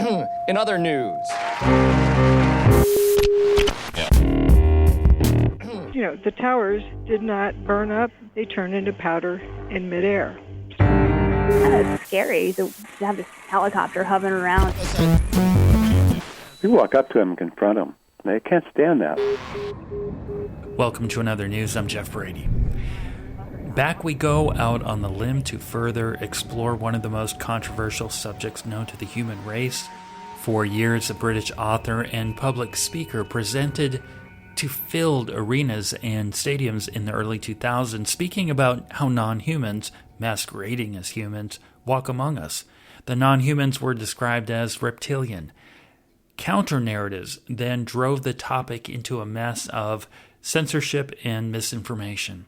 In other news. The towers did not burn up. They turned into powder in midair. It's scary to have this helicopter hovering around. You walk up to them and confront them. They can't stand that. Welcome to Another News. I'm Jeff Brady. Back we go out on the limb to further explore one of the most controversial subjects known to the human race. For years, a British author and public speaker presented to filled arenas and stadiums in the early 2000s, speaking about how non-humans, masquerading as humans, walk among us. The non-humans were described as reptilian. Counter-narratives then drove the topic into a mess of censorship and misinformation.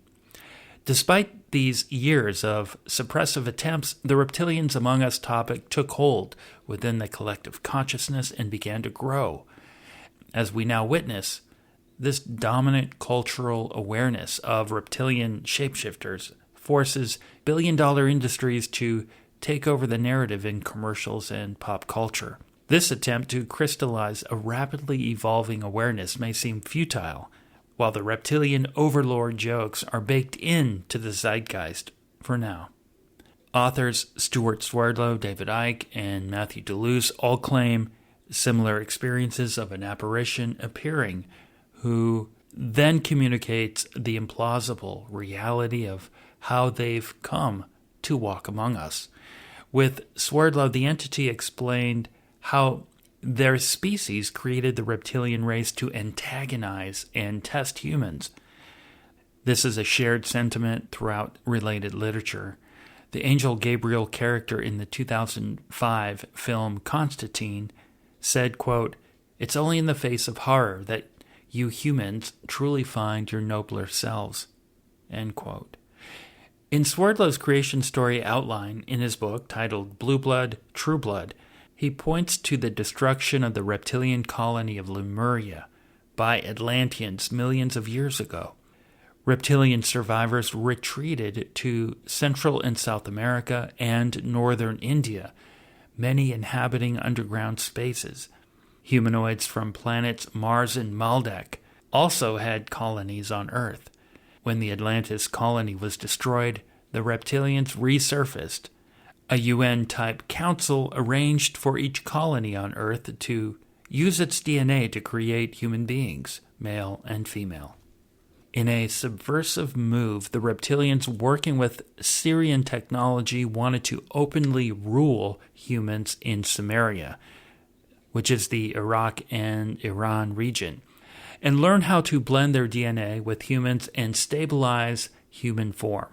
Despite these years of suppressive attempts, the reptilians among us topic took hold within the collective consciousness and began to grow. As we now witness, this dominant cultural awareness of reptilian shapeshifters forces billion-dollar industries to take over the narrative in commercials and pop culture. This attempt to crystallize a rapidly evolving awareness may seem futile, while the reptilian overlord jokes are baked into the zeitgeist for now. Authors Stuart Swerdlow, David Icke, and Matthew Deleuze all claim similar experiences of an apparition appearing, who then communicates the implausible reality of how they've come to walk among us. With Swerdlow, the entity explained how their species created the reptilian race to antagonize and test humans. This is a shared sentiment throughout related literature. The angel Gabriel character in the 2005 film Constantine said, quote, "It's only in the face of horror that you humans truly find your nobler selves," end quote. In Swerdlow's creation story outline in his book titled Blue Blood, True Blood, he points to the destruction of the reptilian colony of Lemuria by Atlanteans millions of years ago. Reptilian survivors retreated to Central and South America and northern India, many inhabiting underground spaces. Humanoids from planets Mars and Maldek also had colonies on Earth. When the Atlantis colony was destroyed, the reptilians resurfaced. A UN-type council arranged for each colony on Earth to use its DNA to create human beings, male and female. In a subversive move, the reptilians, working with Syrian technology, wanted to openly rule humans in Samaria, which is the Iraq and Iran region, and learn how to blend their DNA with humans and stabilize human form.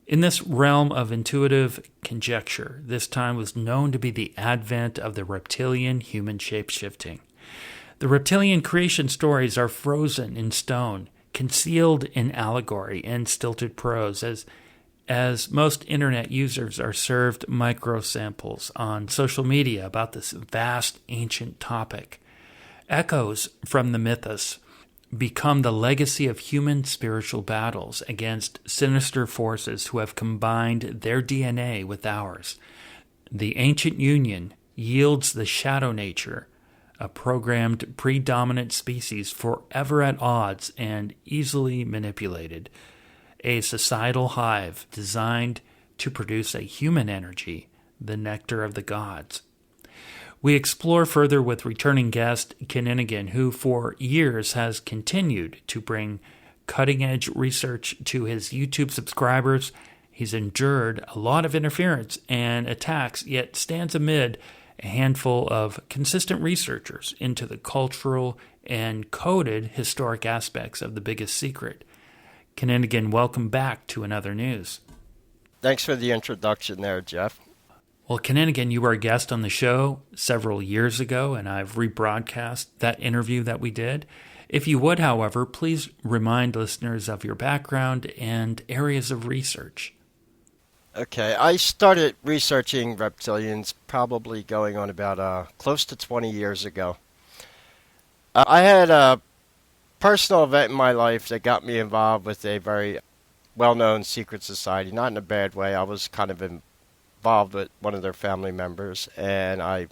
In this realm of intuitive conjecture, this time was known to be the advent of the reptilian human shapeshifting. The reptilian creation stories are frozen in stone, concealed in allegory and stilted prose, as most internet users are served microsamples on social media about this vast ancient topic. Echoes from the mythos become the legacy of human spiritual battles against sinister forces who have combined their DNA with ours. The ancient union yields the shadow nature, a programmed predominant species forever at odds and easily manipulated, a societal hive designed to produce a human energy, the nectar of the gods. We explore further with returning guest Ken Innigan, who for years has continued to bring cutting-edge research to his YouTube subscribers. He's endured a lot of interference and attacks, yet stands amid a handful of consistent researchers into the cultural and coded historic aspects of the biggest secret. Ken Innigan, welcome back to Another News. Thanks for the introduction there, Jeff. Well, Ken Innigan, you were a guest on the show several years ago, and I've rebroadcast that interview that we did. If you would, however, please remind listeners of your background and areas of research. Okay, I started researching reptilians probably going on about close to 20 years ago. I had a personal event in my life that got me involved with a very well-known secret society, not in a bad way. I was kind of involved with one of their family members, and I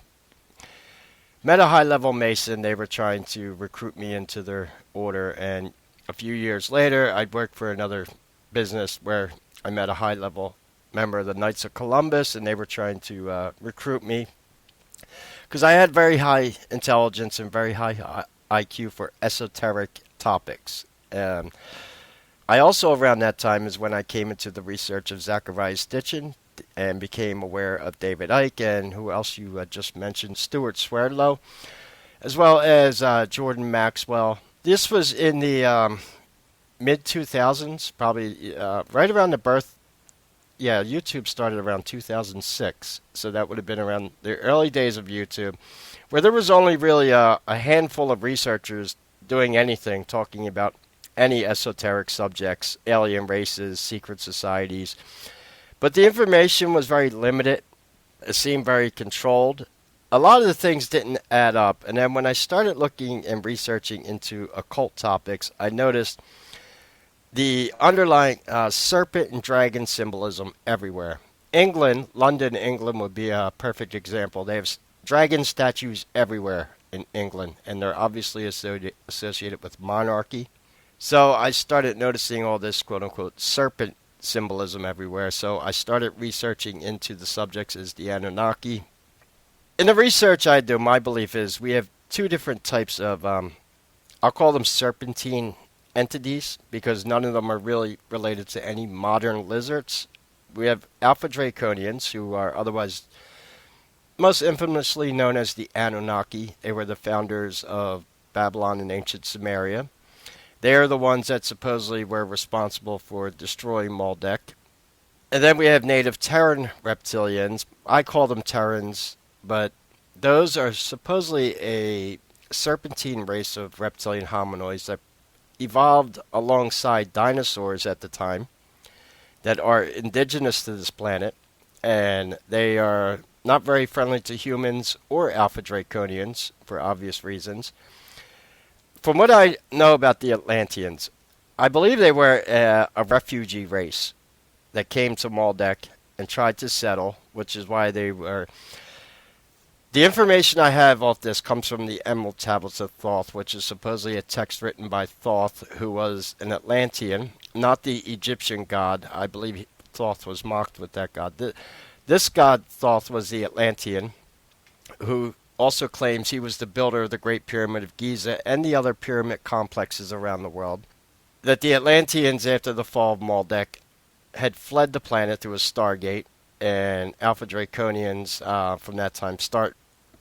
met a high-level Mason. They were trying to recruit me into their order, and a few years later, I'd worked for another business where I met a high-level member of the Knights of Columbus, and they were trying to recruit me because I had very high intelligence and very high IQ for esoteric topics. I also, around that time, is when I came into the research of Zecharia Sitchin and became aware of David Icke and who else you just mentioned, Stuart Swerdlow, as well as Jordan Maxwell. This was in the mid-2000s, probably right around the birth. Yeah, YouTube started around 2006, so that would have been around the early days of YouTube, where there was only really a handful of researchers doing anything, talking about any esoteric subjects, alien races, secret societies. But the information was very limited. It seemed very controlled. A lot of the things didn't add up. And then when I started looking and researching into occult topics, I noticed the underlying serpent and dragon symbolism everywhere. London, England would be a perfect example. They have dragon statues everywhere in England, and they're obviously associated with monarchy. So I started noticing all this quote-unquote serpent symbolism everywhere. So I started researching into the subjects as the Anunnaki. In the research I do, my belief is we have two different types of, I'll call them serpentine entities, because none of them are really related to any modern lizards. We have Alpha Draconians, who are otherwise most infamously known as the Anunnaki. They were the founders of Babylon and ancient Sumeria. They are the ones that supposedly were responsible for destroying Maldek. And then we have native Terran reptilians. I call them Terrans, but those are supposedly a serpentine race of reptilian hominoids that evolved alongside dinosaurs at the time that are indigenous to this planet, and they are not very friendly to humans or Alpha Draconians for obvious reasons. From what I know about the Atlanteans, I believe they were a refugee race that came to Maldek and tried to settle, which is why they were... The information I have off this comes from the Emerald Tablets of Thoth, which is supposedly a text written by Thoth, who was an Atlantean, not the Egyptian god. I believe Thoth was mocked with that god. This god, Thoth, was the Atlantean, who also claims he was the builder of the Great Pyramid of Giza and the other pyramid complexes around the world. That the Atlanteans, after the fall of Maldek, had fled the planet through a stargate, and Alpha Draconians from that time start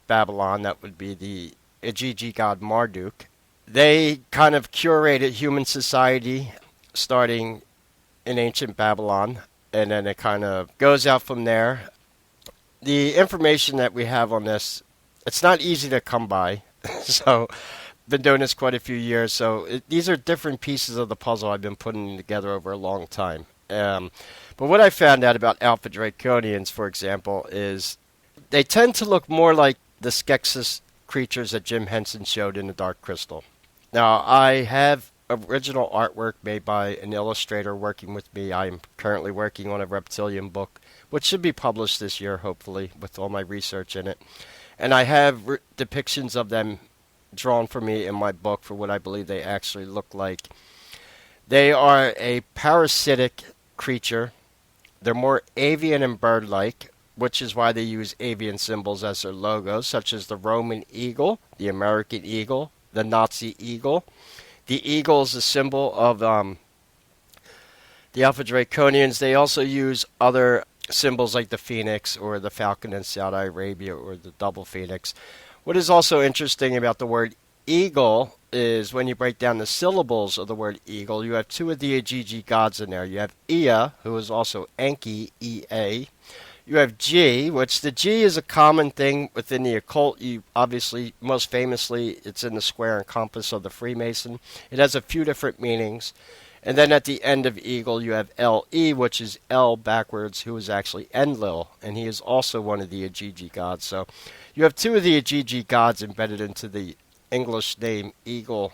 Babylon. That would be the Igigi god Marduk. They kind of curated human society starting in ancient Babylon, and then it kind of goes out from there. The information that we have on this, it's not easy to come by. So, been doing this quite a few years, so these are different pieces of the puzzle I've been putting together over a long time. But what I found out about Alpha Draconians, for example, is they tend to look more like the Skeksis creatures that Jim Henson showed in The Dark Crystal. Now, I have original artwork made by an illustrator working with me. I am currently working on a reptilian book, which should be published this year, hopefully, with all my research in it. And I have depictions of them drawn for me in my book for what I believe they actually look like. They are a parasitic creature. They're more avian and bird-like, which is why they use avian symbols as their logos, such as the Roman eagle, the American eagle, the Nazi eagle. The eagle is a symbol of the Alpha Draconians. They also use other symbols like the phoenix or the falcon in Saudi Arabia or the double phoenix. What is also interesting about the word eagle is when you break down the syllables of the word eagle, you have two of the Igigi gods in there. You have Ea, who is also Enki, E-A. You have G, which the G is a common thing within the occult. You obviously, most famously, it's in the square and compass of the Freemason. It has a few different meanings. And then at the end of eagle, you have L-E, which is L backwards, who is actually Enlil, and he is also one of the Igigi gods. So you have two of the Igigi gods embedded into the English name eagle.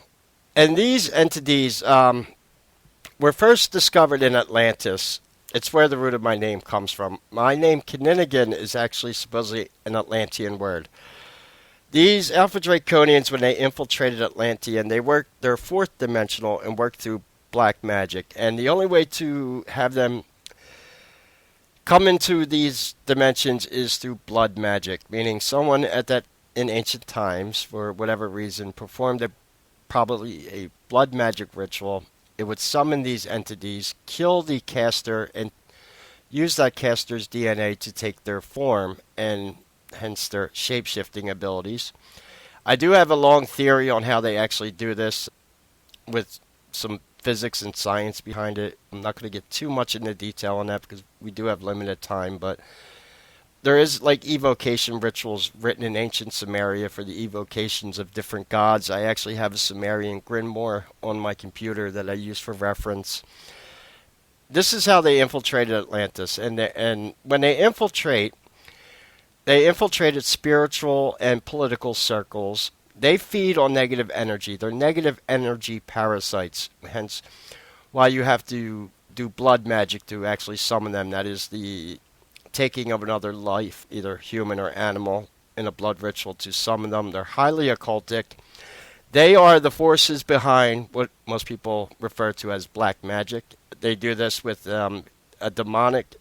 And these entities were first discovered in Atlantis. It's where the root of my name comes from. My name, Kininigan, is actually supposedly an Atlantean word. These Alpha Draconians, when they infiltrated Atlantean, they're fourth dimensional and worked through black magic. And the only way to have them come into these dimensions is through blood magic, meaning someone in ancient times, for whatever reason, performed probably a blood magic ritual. It would summon these entities, kill the caster, and use that caster's DNA to take their form, and hence their shape-shifting abilities. I do have a long theory on how they actually do this with some physics and science behind it. I'm not going to get too much into detail on that because we do have limited time, but there is like evocation rituals written in ancient Sumeria for the evocations of different gods. I actually have a Sumerian Grimoire on my computer that I use for reference. This is how they infiltrated Atlantis, and when they infiltrated spiritual and political circles. They feed on negative energy. They're negative energy parasites, hence why you have to do blood magic to actually summon them. That is the taking of another life, either human or animal, in a blood ritual to summon them. They're highly occultic. They are the forces behind what most people refer to as black magic. They do this with a demonic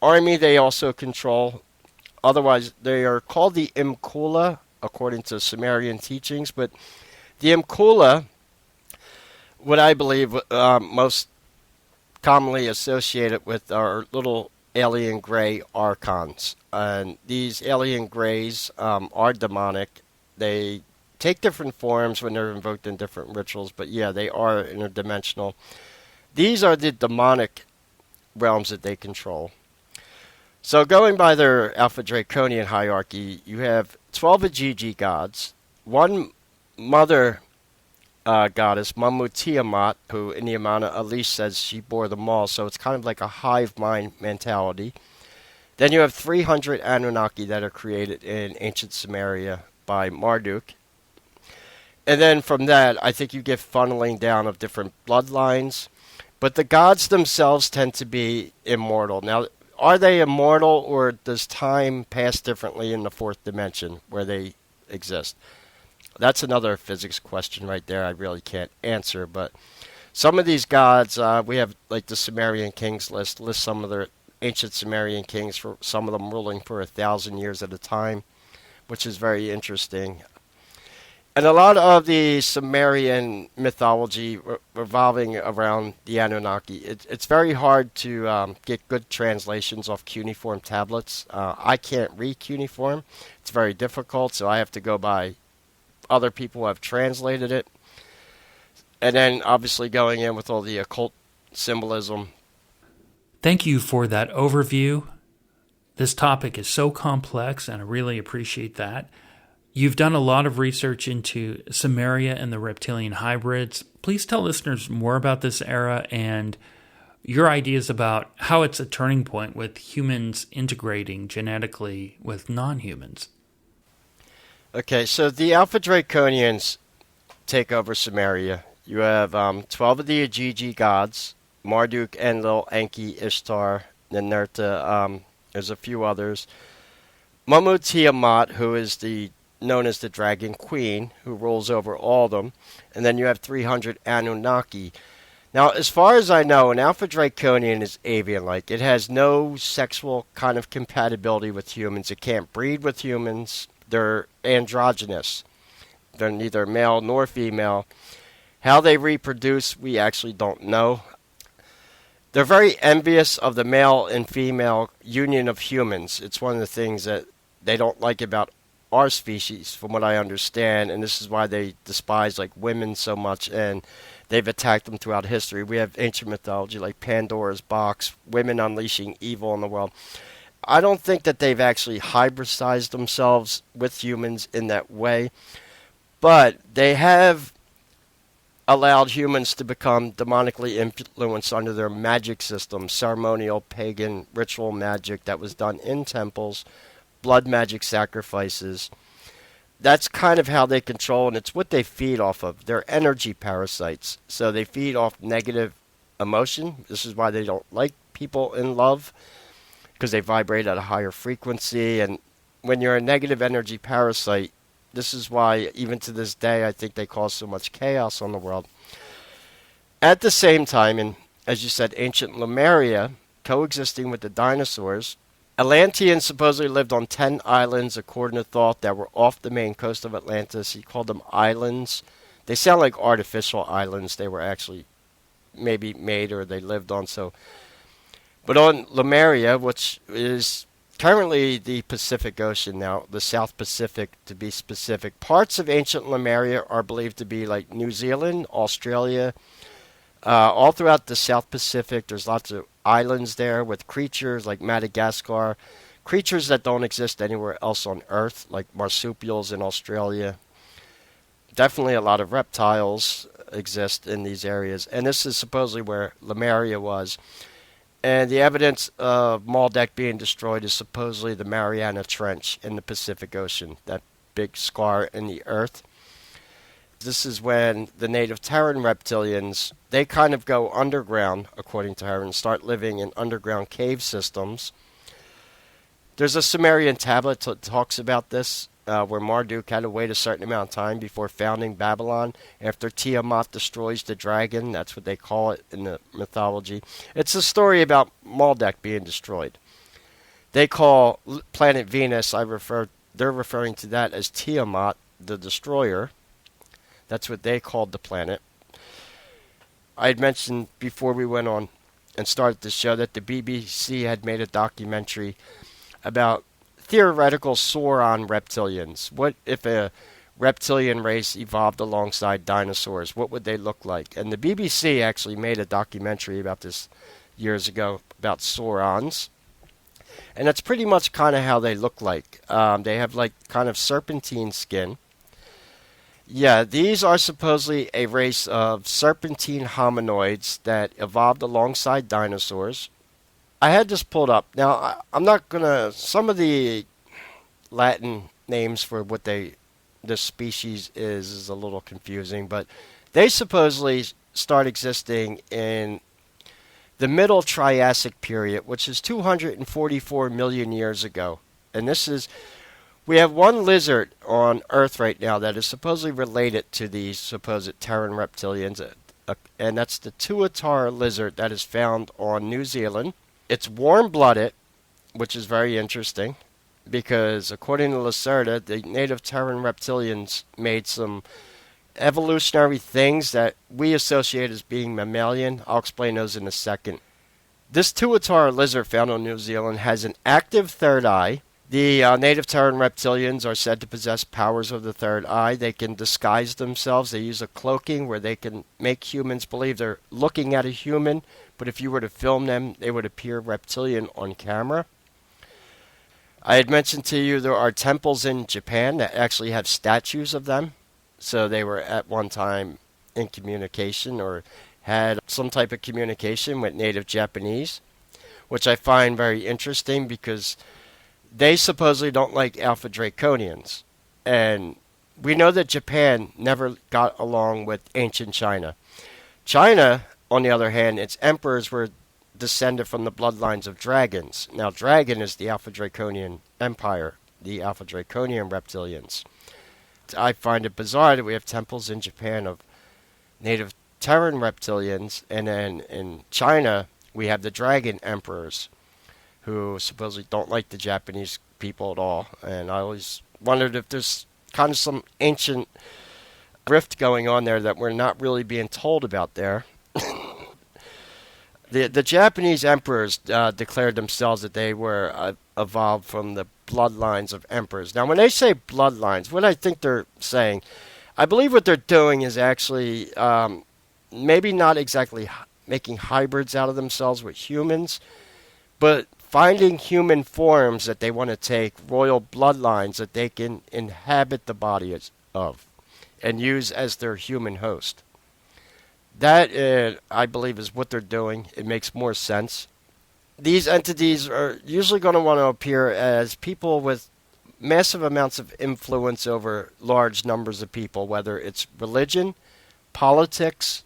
army they also control. Otherwise, they are called the Imkula, according to Sumerian teachings. But the Imkula, what I believe most commonly associated with are little alien gray archons. And these alien grays are demonic. They take different forms when they're invoked in different rituals. But yeah, they are interdimensional. These are the demonic realms that they control. So going by their Alpha Draconian hierarchy, you have 12 Ajiji gods, one mother goddess, Mamu Tiamat, who in the Amana Elish says she bore them all, so it's kind of like a hive mind mentality. Then you have 300 Anunnaki that are created in ancient Sumeria by Marduk. And then from that, I think you get funneling down of different bloodlines. But the gods themselves tend to be immortal. Now, are they immortal, or does time pass differently in the fourth dimension where they exist? That's another physics question right there I really can't answer. But some of these gods, we have like the Sumerian kings lists some of their ancient Sumerian kings, for some of them ruling for 1,000 years at a time, which is very interesting. And a lot of the Sumerian mythology revolving around the Anunnaki, it's very hard to get good translations off cuneiform tablets. I can't read cuneiform. It's very difficult, so I have to go by other people who have translated it. And then obviously going in with all the occult symbolism. Thank you for that overview. This topic is so complex, and I really appreciate that. You've done a lot of research into Sumeria and the reptilian hybrids. Please tell listeners more about this era and your ideas about how it's a turning point with humans integrating genetically with non-humans. Okay, so the Alpha Draconians take over Sumeria. You have 12 of the Ajiji gods, Marduk, Enlil, Enki, Ishtar, Ninurta. There's a few others. Mamu Tiamat, who is known as the Dragon Queen, who rules over all of them. And then you have 300 Anunnaki. Now, as far as I know, an Alpha Draconian is avian-like. It has no sexual kind of compatibility with humans. It can't breed with humans. They're androgynous. They're neither male nor female. How they reproduce, we actually don't know. They're very envious of the male and female union of humans. It's one of the things that they don't like about our species, from what I understand, and this is why they despise like women so much, and they've attacked them throughout history. We have ancient mythology like Pandora's box, women unleashing evil in the world. I don't think that they've actually hybridized themselves with humans in that way, but they have allowed humans to become demonically influenced under their magic system, ceremonial pagan ritual magic that was done in temples, blood magic sacrifices. That's kind of how they control, and it's what they feed off of. They're energy parasites. So they feed off negative emotion. This is why they don't like people in love, because they vibrate at a higher frequency. And when you're a negative energy parasite, This is why, even to this day, I think they cause so much chaos on the world. At the same time, in, as you said, ancient Lemuria, coexisting with the dinosaurs, Atlanteans supposedly lived on 10 islands, according to thought, that were off the main coast of Atlantis. He called them islands. They sound like artificial islands. They were actually maybe made or they lived on. But on Lemuria, which is currently the Pacific Ocean now, the South Pacific to be specific, parts of ancient Lemuria are believed to be like New Zealand, Australia, all throughout the South Pacific. There's lots of islands there with creatures like Madagascar, creatures that don't exist anywhere else on Earth, like marsupials in Australia. Definitely a lot of reptiles exist in these areas, and this is supposedly where Lemuria was. And the evidence of Maldek being destroyed is supposedly the Mariana Trench in the Pacific Ocean, that big scar in the earth. This is when the native Terran reptilians, they kind of go underground, according to her, and start living in underground cave systems. There's a Sumerian tablet that talks about this, where Marduk had to wait a certain amount of time before founding Babylon after Tiamat destroys the dragon. That's what they call it in the mythology. It's a story about Maldek being destroyed. They call planet Venus, they're referring to that as Tiamat, the destroyer. That's what they called the planet. I had mentioned before we went on and started the show that the BBC had made a documentary about theoretical Sauron reptilians. What if a reptilian race evolved alongside dinosaurs? What would they look like? And the BBC actually made a documentary about this years ago about Saurons. And that's pretty much kind of how they look like. They have like kind of serpentine skin. Yeah, these are supposedly a race of serpentine hominoids that evolved alongside dinosaurs. I had this pulled up. Now, I'm not going to... Some of the Latin names for what this species is a little confusing, but they supposedly start existing in the Middle Triassic period, which is 244 million years ago. And this is... We have one lizard on Earth right now that is supposedly related to these supposed Terran reptilians, and that's the tuatara lizard that is found on New Zealand. It's warm-blooded, which is very interesting, because according to Lacerda, the native Terran reptilians made some evolutionary things that we associate as being mammalian. I'll explain those in a second. This tuatara lizard found on New Zealand has an active third eye. The native Terran reptilians are said to possess powers of the third eye. They can disguise themselves. They use a cloaking where they can make humans believe they're looking at a human, but if you were to film them, they would appear reptilian on camera. I had mentioned to you there are temples in Japan that actually have statues of them. So they were at one time in communication or had some type of communication with native Japanese, which I find very interesting because they supposedly don't like Alpha Draconians. And we know that Japan never got along with ancient China. China, on the other hand, its emperors were descended from the bloodlines of dragons. Now, dragon is the Alpha Draconian Empire, the Alpha Draconian reptilians. I find it bizarre that we have temples in Japan of native Terran reptilians, and then in China, we have the dragon emperors, who supposedly don't like the Japanese people at all. And I always wondered if there's kind of some ancient rift going on there that we're not really being told about there. The Japanese emperors declared themselves that they were evolved from the bloodlines of emperors. Now, when they say bloodlines, what I think they're saying, I believe what they're doing is actually maybe not exactly making hybrids out of themselves with humans, but finding human forms that they want to take, royal bloodlines that they can inhabit the body of and use as their human host. That, I believe, is what they're doing. It makes more sense. These entities are usually going to want to appear as people with massive amounts of influence over large numbers of people, whether it's religion, politics,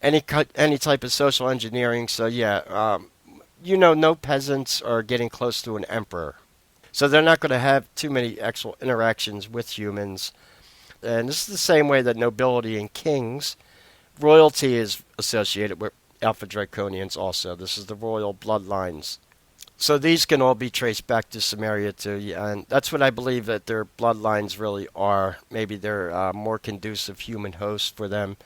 any type of social engineering. So, yeah, no peasants are getting close to an emperor. So they're not going to have too many actual interactions with humans. And this is the same way that nobility and kings, royalty is associated with Alpha Draconians also. This is the royal bloodlines. So these can all be traced back to Sumeria too, and that's what I believe that their bloodlines really are. Maybe they're more conducive human hosts for them.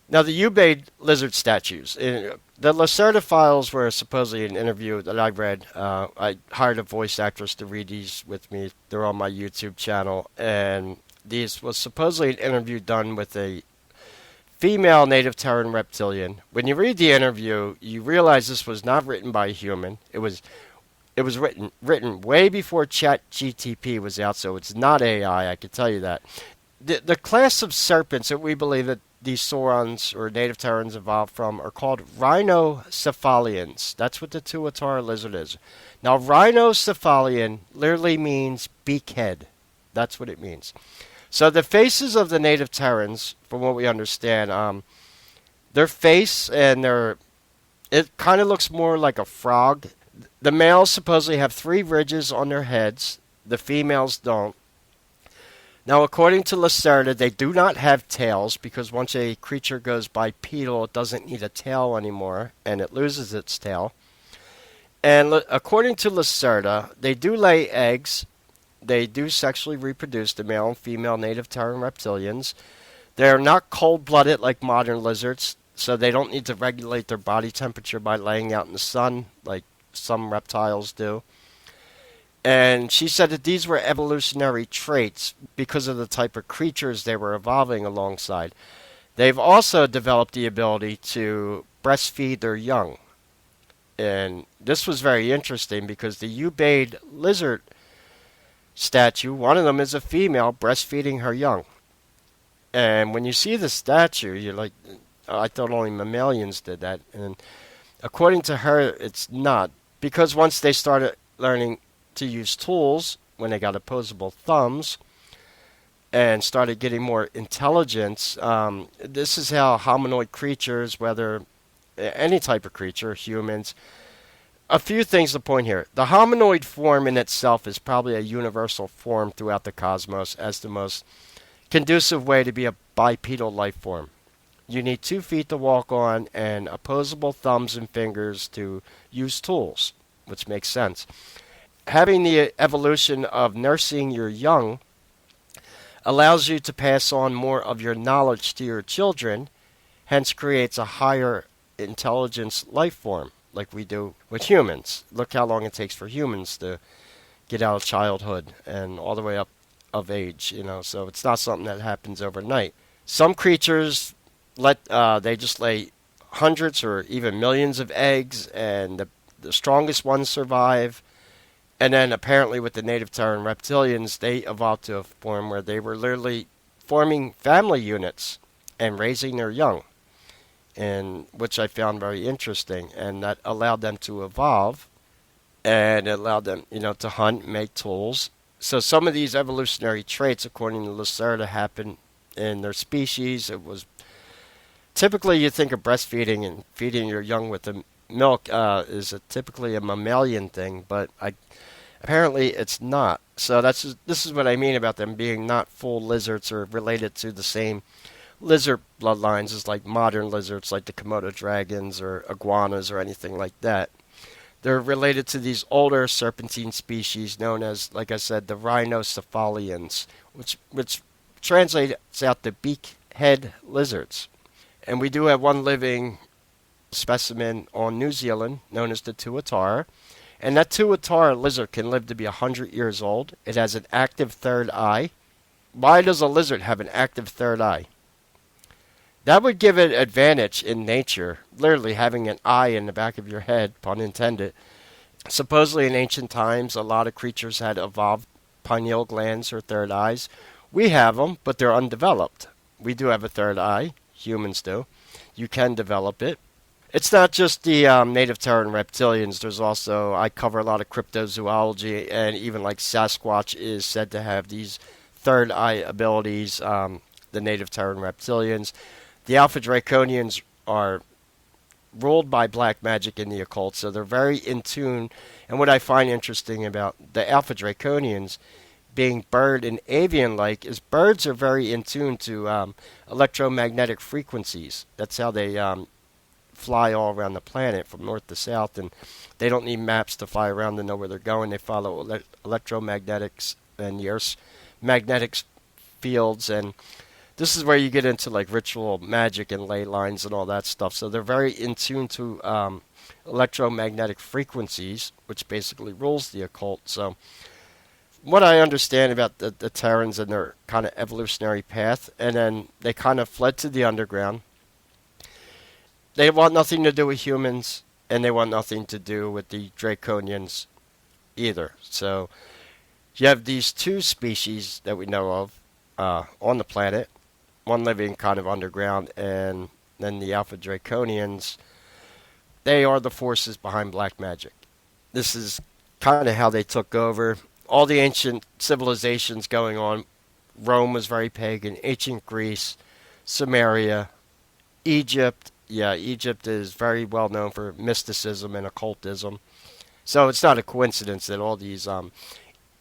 Now the Ubaid lizard statues. The Lacerda files were supposedly an interview that I read. I hired a voice actress to read these with me. They're on my YouTube channel, and these was supposedly an interview done with a female native Terran reptilian. When you read the interview, you realize this was not written by a human. It was written way before ChatGTP was out, so it's not AI, I can tell you that. The class of serpents that we believe that these Saurons or native Terrans evolved from are called rhinocephalians. That's what the Tuatara lizard is. Now, rhinocephalian literally means beakhead. That's what it means. So the faces of the native Terrans, from what we understand, their face and it kind of looks more like a frog. The males supposedly have 3 ridges on their heads. The females don't. Now, according to Lacerda, they do not have tails because once a creature goes bipedal, it doesn't need a tail anymore, and it loses its tail. And according to Lacerda, they do lay eggs. They do sexually reproduce, the male and female native Terran reptilians. They're not cold-blooded like modern lizards, so they don't need to regulate their body temperature by laying out in the sun like some reptiles do. And she said that these were evolutionary traits because of the type of creatures they were evolving alongside. They've also developed the ability to breastfeed their young. And this was very interesting because the Ubaid lizard statue, one of them is a female breastfeeding her young. And when you see the statue, you're like, I thought only mammalians did that. And according to her, it's not. Because once they started learning to use tools, when they got opposable thumbs, and started getting more intelligence, this is how hominoid creatures, whether any type of creature, humans, a few things to point here. The hominoid form in itself is probably a universal form throughout the cosmos as the most conducive way to be a bipedal life form. You need 2 feet to walk on and opposable thumbs and fingers to use tools, which makes sense. Having the evolution of nursing your young allows you to pass on more of your knowledge to your children, hence creates a higher intelligence life form, like we do with humans. Look how long it takes for humans to get out of childhood and all the way up of age, so it's not something that happens overnight. Some creatures they just lay hundreds or even millions of eggs, and the strongest ones survive. And then apparently with the native Terran reptilians, they evolved to a form where they were literally forming family units and raising their young, and which I found very interesting, and that allowed them to evolve, and it allowed them, to hunt, make tools. So some of these evolutionary traits, according to Lacerda, happen in their species. It was typically, you think of breastfeeding and feeding your young with the milk is typically a mammalian thing, but apparently it's not. So this is what I mean about them being not full lizards or related to the same lizard bloodlines as like modern lizards like the Komodo dragons or iguanas or anything like that. They're related to these older serpentine species known as, like I said, the rhinocephalians, which translates out to beakhead lizards. And we do have one living specimen on New Zealand known as the Tuatara. And that Tuatara lizard can live to be 100 years old. It has an active third eye. Why does a lizard have an active third eye? That would give it advantage in nature, literally having an eye in the back of your head, pun intended. Supposedly in ancient times, a lot of creatures had evolved pineal glands or third eyes. We have them, but they're undeveloped. We do have a third eye. Humans do. You can develop it. It's not just the native Terran reptilians. There's also, I cover a lot of cryptozoology, and even like Sasquatch is said to have these third eye abilities, the native Terran reptilians. The Alpha Draconians are ruled by black magic and the occult, so they're very in tune. And what I find interesting about the Alpha Draconians being bird and avian-like is birds are very in tune to electromagnetic frequencies. That's how they fly all around the planet from north to south, and they don't need maps to fly around to know where they're going. They follow electromagnetics and the Earth's magnetic fields, and this is where you get into like ritual magic and ley lines and all that stuff. So they're very in tune to electromagnetic frequencies, which basically rules the occult. So what I understand about the Terrans and their kind of evolutionary path, and then they kind of fled to the underground. They want nothing to do with humans, and they want nothing to do with the Draconians either. So you have these two species that we know of on the planet, one living kind of underground, and then the Alpha Draconians. They are the forces behind black magic. This is kind of how they took over. All the ancient civilizations going on. Rome was very pagan. Ancient Greece, Sumeria, Egypt. Yeah, Egypt is very well known for mysticism and occultism. So it's not a coincidence that all these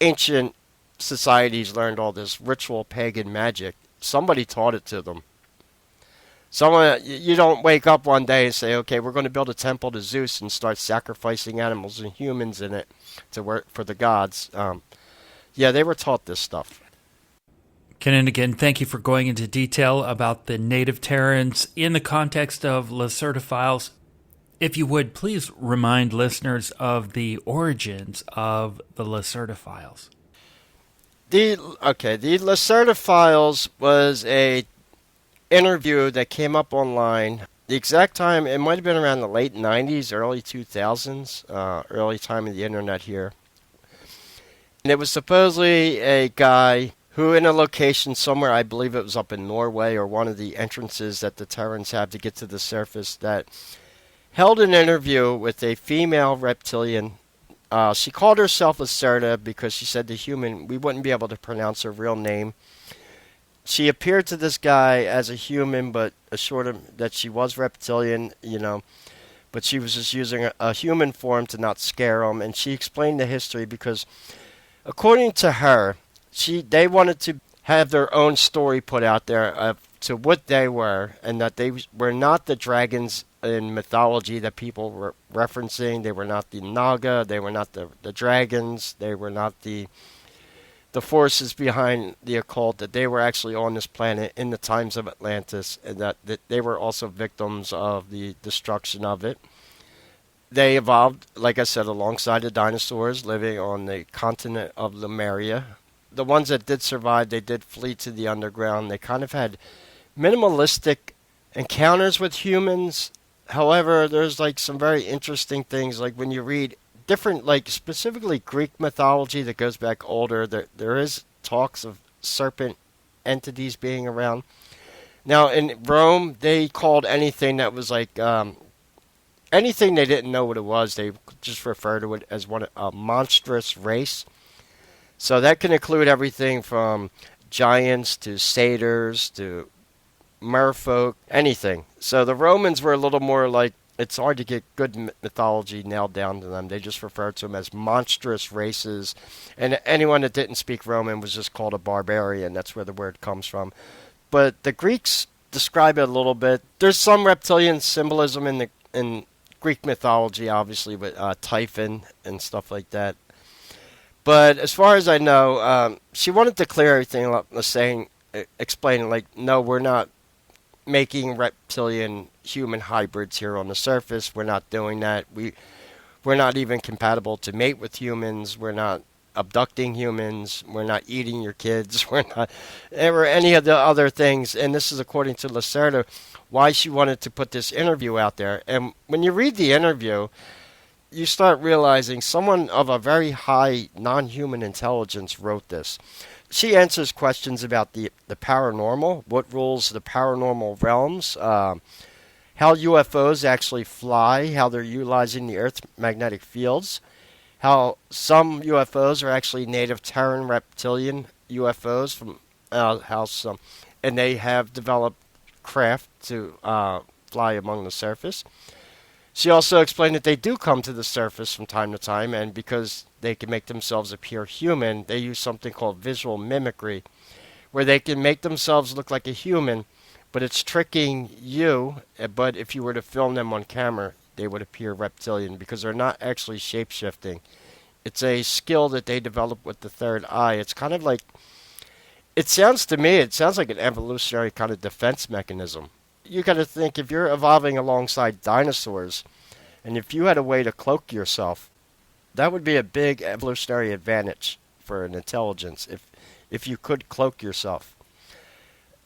ancient societies learned all this ritual pagan magic. Somebody taught it to them. You don't wake up one day and say, okay, we're going to build a temple to Zeus and start sacrificing animals and humans in it to work for the gods. Yeah, they were taught this stuff. Ken, again, thank you for going into detail about the native Terrans in the context of Lacerda Files. If you would, please remind listeners of the origins of the Lacerda Files. The Lacerda Files was a interview that came up online. The exact time, it might have been around the late 90s, early 2000s, early time of the internet here. And it was supposedly a guy who, in a location somewhere, I believe it was up in Norway, or one of the entrances that the Terrans have to get to the surface, that held an interview with a female reptilian. She called herself Lacerda because she said we wouldn't be able to pronounce her real name. She appeared to this guy as a human, but assured him that she was reptilian, but she was just using a human form to not scare him. And she explained the history because, according to her, they wanted to have their own story put out there to what they were, and that they were not the dragons in mythology that people were referencing. They were not the Naga. They were not the dragons. They were not the forces behind the occult. That they were actually on this planet in the times of Atlantis, and that they were also victims of the destruction of it. They evolved, like I said, alongside the dinosaurs living on the continent of Lemuria. The ones that did survive, they did flee to the underground. They kind of had minimalistic encounters with humans. However, there's like some very interesting things, like when you read different, like specifically Greek mythology that goes back older, there is talks of serpent entities being around. Now, in Rome, they called anything that was like anything they didn't know what it was, they just refer to it as a monstrous race. So that can include everything from giants to satyrs to merfolk, anything. So the Romans were a little more like, it's hard to get good mythology nailed down to them. They just referred to them as monstrous races. And anyone that didn't speak Roman was just called a barbarian. That's where the word comes from. But the Greeks describe it a little bit. There's some reptilian symbolism in Greek mythology, obviously, with Typhon and stuff like that. But as far as I know, she wanted to clear everything up, explaining, like, no, we're not making reptilian human hybrids here on the surface. We're not doing that. We're not even compatible to mate with humans. We're not abducting humans. We're not eating your kids. We're not or any of the other things. And this is according to Lacerda, why she wanted to put this interview out there. And when you read the interview, you start realizing someone of a very high non-human intelligence wrote this. She answers questions about the paranormal, what rules the paranormal realms, how UFOs actually fly, how they're utilizing the Earth's magnetic fields, how some UFOs are actually native Terran reptilian UFOs from and they have developed craft to fly among the surface. She also explained that they do come to the surface from time to time, and because they can make themselves appear human, they use something called visual mimicry, where they can make themselves look like a human, but it's tricking you. But if you were to film them on camera, they would appear reptilian because they're not actually shape-shifting. It's a skill that they develop with the third eye. It's kind of like, it sounds like an evolutionary kind of defense mechanism. You got to think, if you're evolving alongside dinosaurs, and if you had a way to cloak yourself, that would be a big evolutionary advantage for an intelligence, if you could cloak yourself.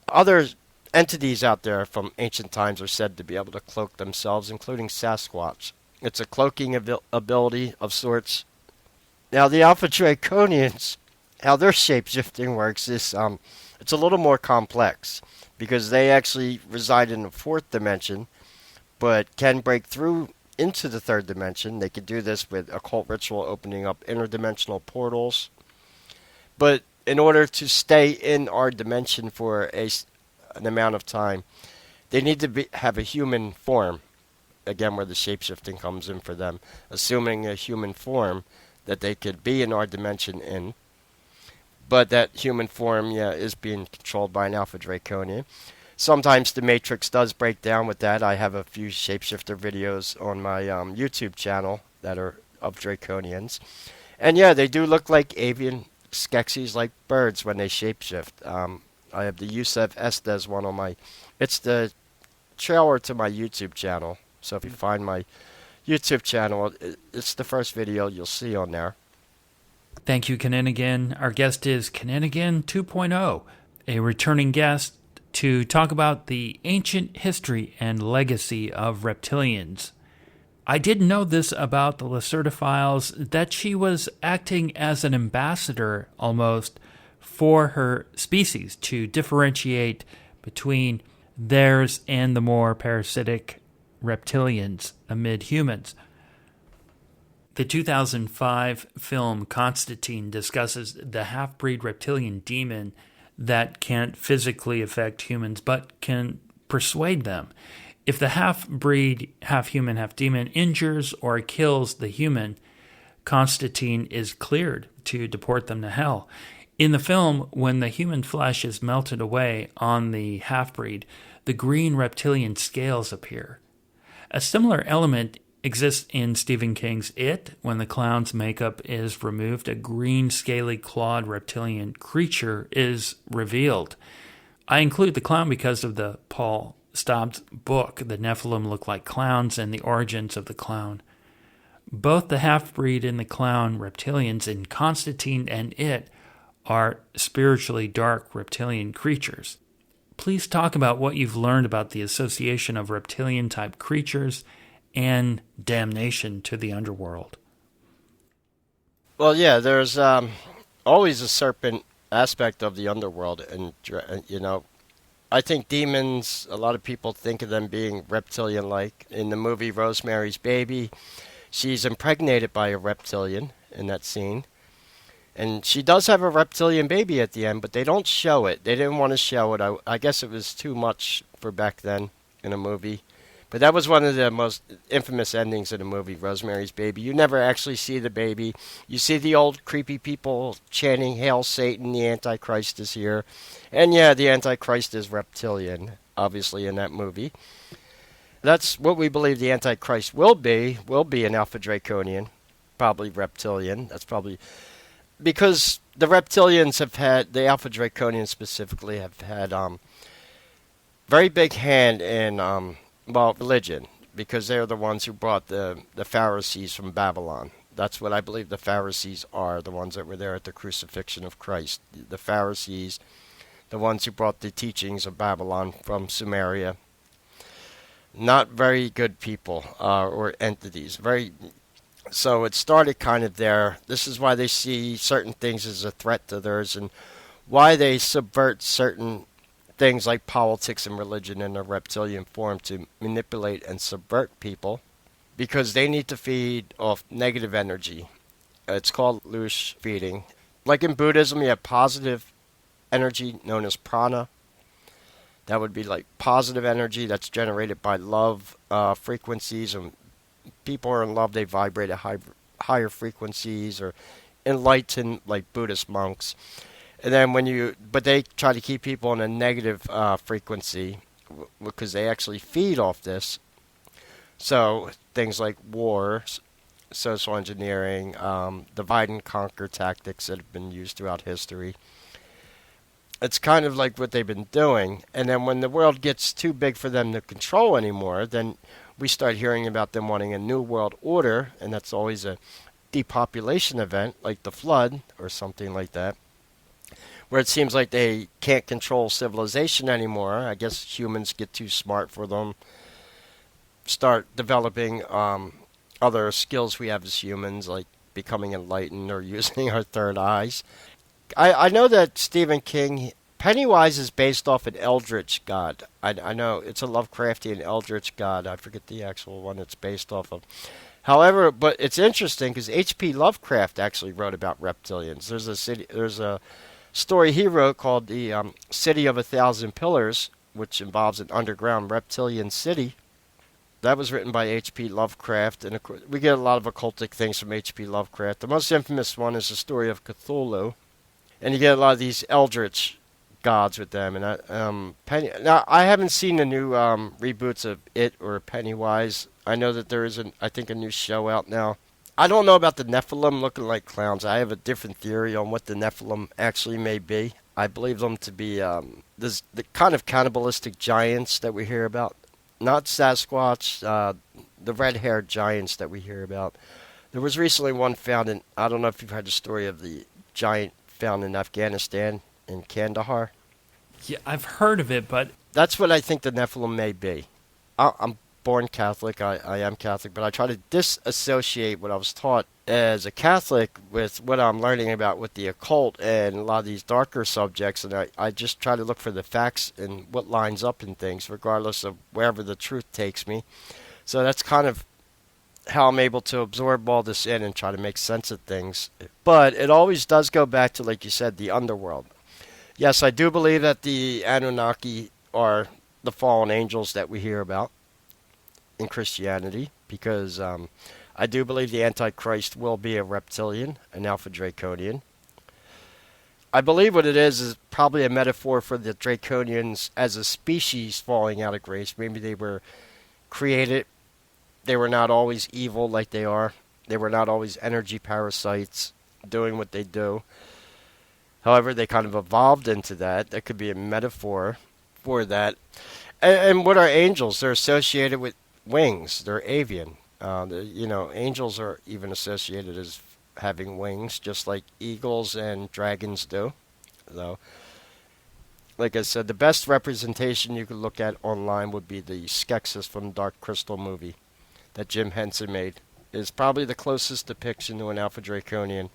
Other entities out there from ancient times are said to be able to cloak themselves, including Sasquatch. It's a cloaking ability of sorts. Now, the Alpha Draconians, how their shape-shifting works is it's a little more complex, because they actually reside in the fourth dimension, but can break through into the third dimension. They could do this with occult ritual, opening up interdimensional portals. But in order to stay in our dimension for an amount of time, they need to have a human form. Again, where the shapeshifting comes in for them, assuming a human form that they could be in our dimension in. But that human form, is being controlled by an Alpha Draconian. Sometimes the Matrix does break down with that. I have a few shapeshifter videos on my YouTube channel that are of Draconians. And they do look like avian Skeksis, like birds, when they shapeshift. I have the Yusef Estes one on it's the trailer to my YouTube channel. So if you find my YouTube channel, it's the first video you'll see on there. Thank you, Kaninigan. Our guest is Kaninigan 2.0, a returning guest to talk about the ancient history and legacy of reptilians. I didn't know this about the Lacerda Files, that she was acting as an ambassador almost for her species to differentiate between theirs and the more parasitic reptilians amid humans. The 2005 film Constantine discusses the half-breed reptilian demon that can't physically affect humans but can persuade them. If the half-breed, half-human, half-demon injures or kills the human, Constantine is cleared to deport them to hell. In the film, when the human flesh is melted away on the half-breed, the green reptilian scales appear. A similar element exists in Stephen King's It. When the clown's makeup is removed, a green, scaly, clawed reptilian creature is revealed. I include the clown because of the Paul Staub's book, The Nephilim Look Like Clowns, and the Origins of the Clown. Both the half-breed and the clown reptilians in Constantine and It are spiritually dark reptilian creatures. Please talk about what you've learned about the association of reptilian-type creatures and damnation to the underworld. Well, there's always a serpent aspect of the underworld, and I think demons, a lot of people think of them being reptilian-like. In the movie Rosemary's Baby, she's impregnated by a reptilian in that scene. And she does have a reptilian baby at the end, but they don't show it. They didn't want to show it. I guess it was too much for back then in a movie. But that was one of the most infamous endings of the movie, Rosemary's Baby. You never actually see the baby. You see the old creepy people chanting, "Hail Satan, the Antichrist is here." And the Antichrist is reptilian, obviously, in that movie. That's what we believe the Antichrist will be an Alpha Draconian, probably reptilian. That's probably because the reptilians have had, the Alpha Draconians specifically, have had very big hand in religion, because they're the ones who brought the Pharisees from Babylon. That's what I believe the Pharisees are, the ones that were there at the crucifixion of Christ. The Pharisees, the ones who brought the teachings of Babylon from Sumeria. Not very good people or entities. So it started kind of there. This is why they see certain things as a threat to theirs, and why they subvert certain things like politics and religion in a reptilian form to manipulate and subvert people, because they need to feed off negative energy. It's called louche feeding. Like in Buddhism, you have positive energy known as prana. That would be like positive energy that's generated by love frequencies and people are in love, they vibrate at higher frequencies, or enlightened like Buddhist monks. And then but they try to keep people in a negative frequency because they actually feed off this. So things like war, social engineering, divide and conquer tactics that have been used throughout history. It's kind of like what they've been doing. And then when the world gets too big for them to control anymore, then we start hearing about them wanting a new world order, and that's always a depopulation event, like the flood or something like that, where it seems like they can't control civilization anymore. I guess humans get too smart for them, start developing other skills we have as humans, like becoming enlightened or using our third eyes. I know that Stephen King, Pennywise is based off an eldritch god. I know it's a Lovecraftian eldritch god. I forget the actual one it's based off of. However, but it's interesting because H.P. Lovecraft actually wrote about reptilians. There's a story he wrote called the City of a Thousand Pillars, which involves an underground reptilian city. That was written by H.P. Lovecraft, and of course, we get a lot of occultic things from H.P. Lovecraft. The most infamous one is the story of Cthulhu, and you get a lot of these eldritch gods with them. And now I haven't seen the new reboots of It or Pennywise. I know that there is I think a new show out now. I don't know about the Nephilim looking like clowns. I have a different theory on what the Nephilim actually may be. I believe them to be the kind of cannibalistic giants that we hear about. Not Sasquatch, the red-haired giants that we hear about. There was recently one found in, I don't know if you've heard the story of the giant found in Afghanistan, in Kandahar. Yeah, I've heard of it, but... That's what I think the Nephilim may be. I'm born Catholic, I am Catholic, but I try to disassociate what I was taught as a Catholic with what I'm learning about with the occult and a lot of these darker subjects, and I just try to look for the facts and what lines up in things, regardless of wherever the truth takes me. So that's kind of how I'm able to absorb all this in and try to make sense of things. But it always does go back to, like you said, the underworld. Yes, I do believe that the Anunnaki are the fallen angels that we hear about in Christianity, because I do believe the Antichrist will be a reptilian, an Alpha Draconian. I believe what it is probably a metaphor for the Draconians as a species falling out of grace. Maybe they were created. They were not always evil like they are. They were not always energy parasites doing what they do. However, they kind of evolved into that. That could be a metaphor for that. And what are angels? They're associated with wings. They're avian. Angels are even associated as having wings, just like eagles and dragons do. So, like I said, the best representation you could look at online would be the Skeksis from the Dark Crystal movie that Jim Henson made. It's probably the closest depiction to an Alpha Draconian.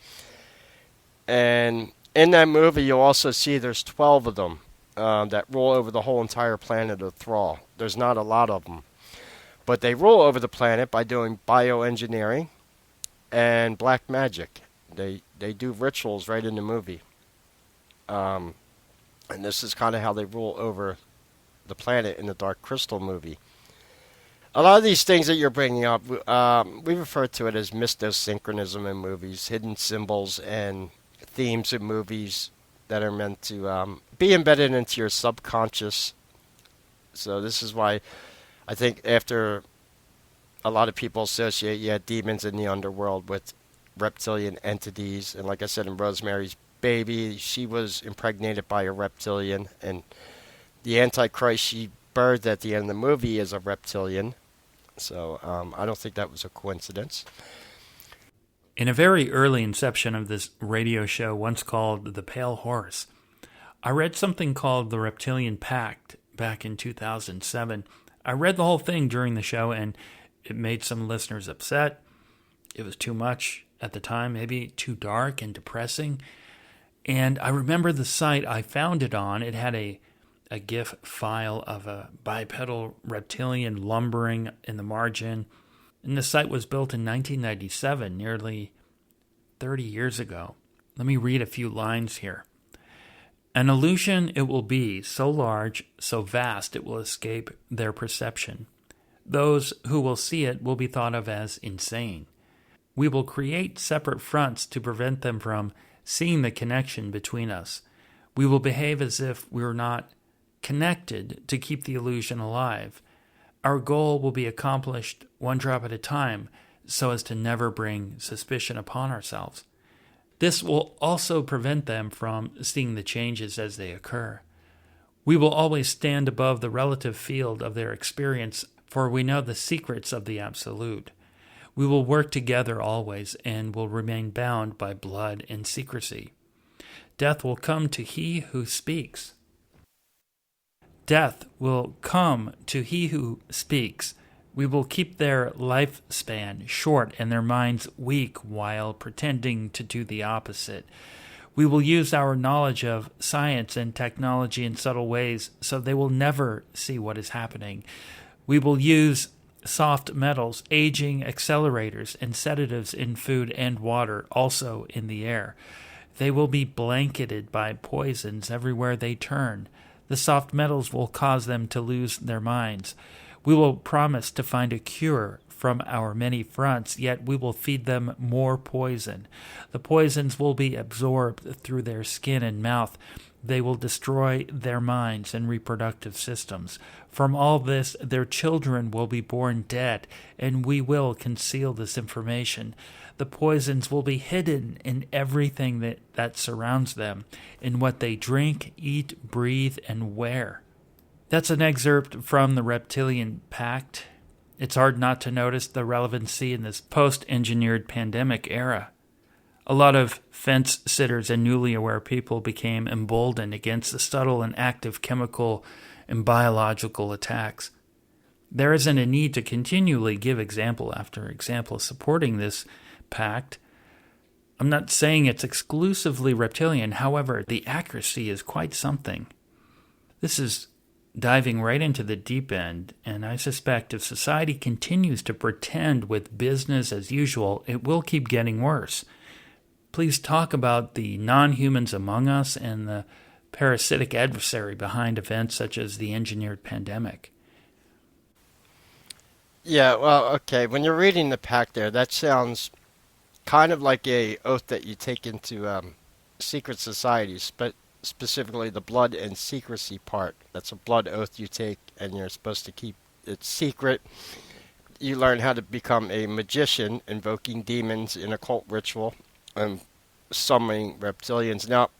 And in that movie, you'll also see there's 12 of them that rule over the whole entire planet of Thrall. There's not a lot of them. But they rule over the planet by doing bioengineering and black magic. They do rituals right in the movie. And this is kind of how they rule over the planet in the Dark Crystal movie. A lot of these things that you're bringing up, we refer to it as mystosynchronism in movies, hidden symbols and themes in movies that are meant to be embedded into your subconscious. So this is why I think after a lot of people associate, demons in the underworld with reptilian entities. And like I said, in Rosemary's Baby, she was impregnated by a reptilian. And the Antichrist she birthed at the end of the movie is a reptilian. So I don't think that was a coincidence. In a very early inception of this radio show, once called The Pale Horse, I read something called The Reptilian Pact back in 2007. I read the whole thing during the show, and it made some listeners upset. It was too much at the time, maybe too dark and depressing. And I remember the site I found it on. It had a GIF file of a bipedal reptilian lumbering in the margin. And the site was built in 1997, nearly 30 years ago. Let me read a few lines here. An illusion it will be, so large, so vast it will escape their perception. Those who will see it will be thought of as insane. We will create separate fronts to prevent them from seeing the connection between us. We will behave as if we're not connected to keep the illusion alive. Our goal will be accomplished one drop at a time so as to never bring suspicion upon ourselves. This will also prevent them from seeing the changes as they occur. We will always stand above the relative field of their experience, for we know the secrets of the Absolute. We will work together always and will remain bound by blood and secrecy. Death will come to he who speaks. Death will come to he who speaks. We will keep their lifespan short and their minds weak while pretending to do the opposite. We will use our knowledge of science and technology in subtle ways so they will never see what is happening. We will use soft metals, aging accelerators, and sedatives in food and water, also in the air. They will be blanketed by poisons everywhere they turn. The soft metals will cause them to lose their minds. We will promise to find a cure from our many fronts, yet we will feed them more poison. The poisons will be absorbed through their skin and mouth. They will destroy their minds and reproductive systems. From all this, their children will be born dead, and we will conceal this information. The poisons will be hidden in everything that surrounds them, in what they drink, eat, breathe, and wear. That's an excerpt from the Reptilian Pact. It's hard not to notice the relevancy in this post-engineered pandemic era. A lot of fence-sitters and newly aware people became emboldened against the subtle and active chemical and biological attacks. There isn't a need to continually give example after example supporting this pact. I'm not saying it's exclusively reptilian, however, the accuracy is quite something. This is diving right into the deep end, and I suspect if society continues to pretend with business as usual, it will keep getting worse. Please talk about the non-humans among us and the parasitic adversary behind events such as the engineered pandemic. Yeah, well, okay. When you're reading the pact there, that sounds kind of like a oath that you take into secret societies, but specifically the blood and secrecy part. That's a blood oath you take, and you're supposed to keep it secret. You learn how to become a magician, invoking demons in occult ritual, and summoning reptilians. Now,